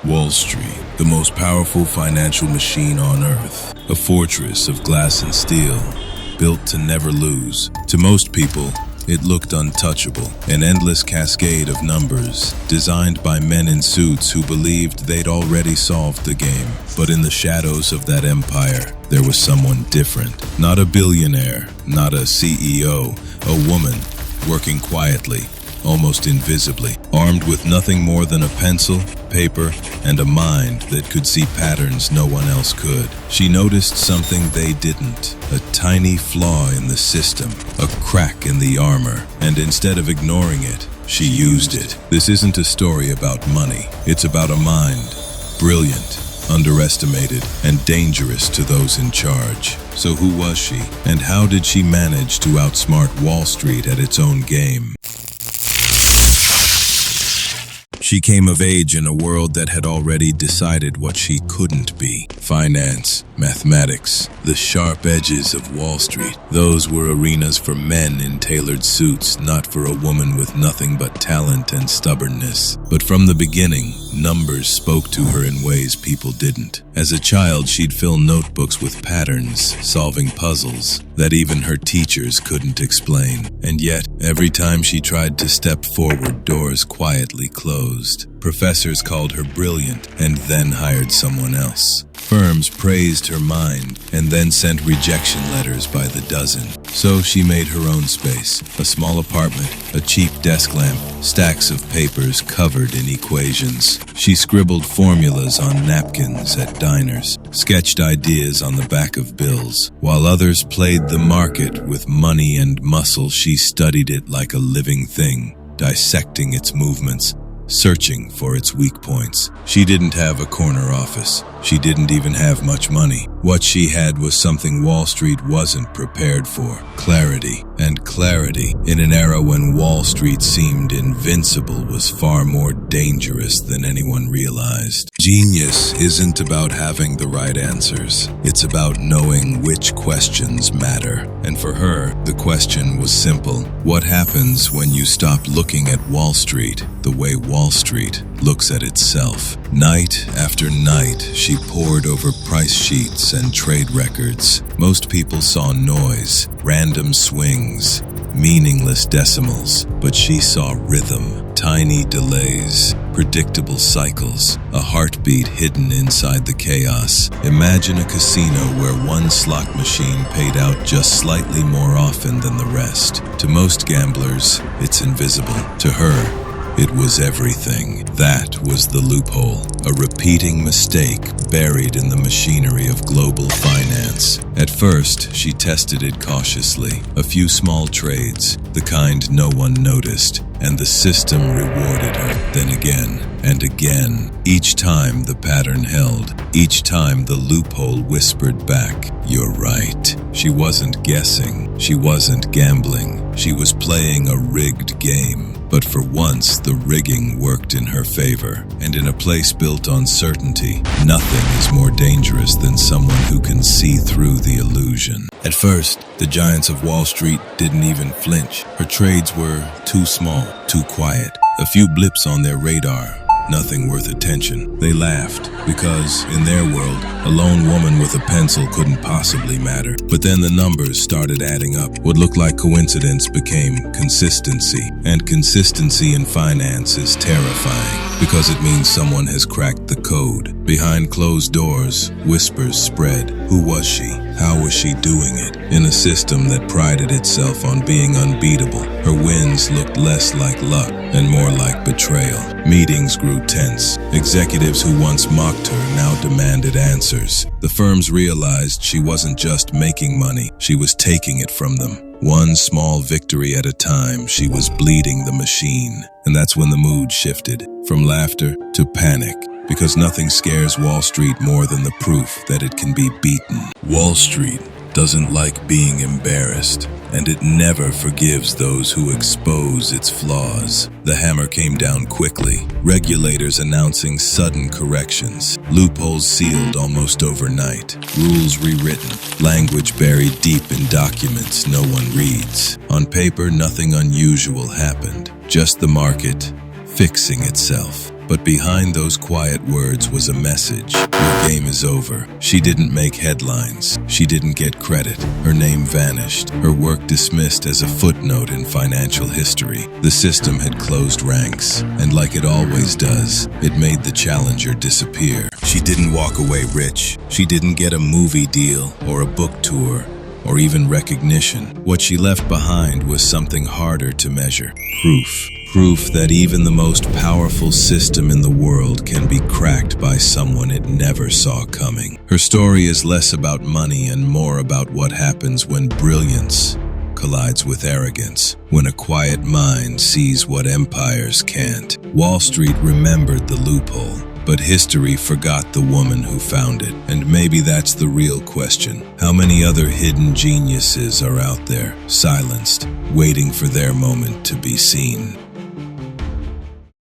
Wall Street, the most powerful financial machine on earth, a fortress of glass and steel, built to never lose. To most people, it looked untouchable, an endless cascade of numbers, designed by men in suits who believed they'd already solved the game. But in the shadows of that empire, there was someone different. Not a billionaire, not a CEO, a woman, working quietly, almost invisibly, armed with nothing more than a pencil, paper, and a mind that could see patterns no one else could. She noticed something they didn't, a tiny flaw in the system, a crack in the armor, and instead of ignoring it, she used it. This isn't a story about money, it's about a mind, brilliant, underestimated, and dangerous to those in charge. So who was she, and how did she manage to outsmart Wall Street at its own game? She came of age in a world that had already decided what she couldn't be. Finance, mathematics, the sharp edges of Wall Street. Those were arenas for men in tailored suits, not for a woman with nothing but talent and stubbornness. But from the beginning, numbers spoke to her in ways people didn't. As a child, she'd fill notebooks with patterns, solving puzzles that even her teachers couldn't explain. And yet, every time she tried to step forward, doors quietly closed. Professors called her brilliant and then hired someone else. Firms praised her mind and then sent rejection letters by the dozen. So she made her own space, a small apartment, a cheap desk lamp, stacks of papers covered in equations. She scribbled formulas on napkins at diners, sketched ideas on the back of bills. While others played the market with money and muscle, she studied it like a living thing, dissecting its movements, searching for its weak points. She didn't have a corner office. She didn't even have much money. What she had was something Wall Street wasn't prepared for: clarity. And clarity, in an era when Wall Street seemed invincible, was far more dangerous than anyone realized. Genius isn't about having the right answers. It's about knowing which questions matter. And for her, the question was simple. What happens when you stop looking at Wall Street the way Wall Street looks at itself? Night after night, she pored over price sheets and trade records. Most people saw noise, random swings, meaningless decimals, but she saw rhythm, tiny delays, predictable cycles, a heartbeat hidden inside the chaos. Imagine a casino where one slot machine paid out just slightly more often than the rest. To most gamblers, it's invisible. To her, it was everything. That was the loophole, a repeating mistake buried in the machinery of global finance. At first, she tested it cautiously, a few small trades, the kind no one noticed, and the system rewarded her. Then again and again. Each time the pattern held, each time the loophole whispered back, "You're right." She wasn't guessing, she wasn't gambling, she was playing a rigged game. But for once, the rigging worked in her favor, and in a place built on certainty, nothing is more dangerous than someone who can see through the illusion. At first, the giants of Wall Street didn't even flinch. Her trades were too small, too quiet, a few blips on their radar. Nothing worth attention. They laughed, because, in their world, a lone woman with a pencil couldn't possibly matter. But then the numbers started adding up. What looked like coincidence became consistency. And consistency in finance is terrifying, because it means someone has cracked the code. Behind closed doors, whispers spread. Who was she? How was she doing it? In a system that prided itself on being unbeatable, her wins looked less like luck and more like betrayal. Meetings grew tense. Executives who once mocked her now demanded answers. The firms realized she wasn't just making money, she was taking it from them. One small victory at a time, she was bleeding the machine. And that's when the mood shifted, from laughter to panic. Because nothing scares Wall Street more than the proof that it can be beaten. Wall Street doesn't like being embarrassed, and it never forgives those who expose its flaws. The hammer came down quickly, regulators announcing sudden corrections, loopholes sealed almost overnight, rules rewritten, language buried deep in documents no one reads. On paper, nothing unusual happened, just the market fixing itself. But behind those quiet words was a message. Your game is over. She didn't make headlines. She didn't get credit. Her name vanished. Her work dismissed as a footnote in financial history. The system had closed ranks, and like it always does, it made the challenger disappear. She didn't walk away rich. She didn't get a movie deal or a book tour or even recognition. What she left behind was something harder to measure. Proof. Proof that even the most powerful system in the world can be cracked by someone it never saw coming. Her story is less about money and more about what happens when brilliance collides with arrogance, when a quiet mind sees what empires can't. Wall Street remembered the loophole, but history forgot the woman who found it. And maybe that's the real question. How many other hidden geniuses are out there, silenced, waiting for their moment to be seen?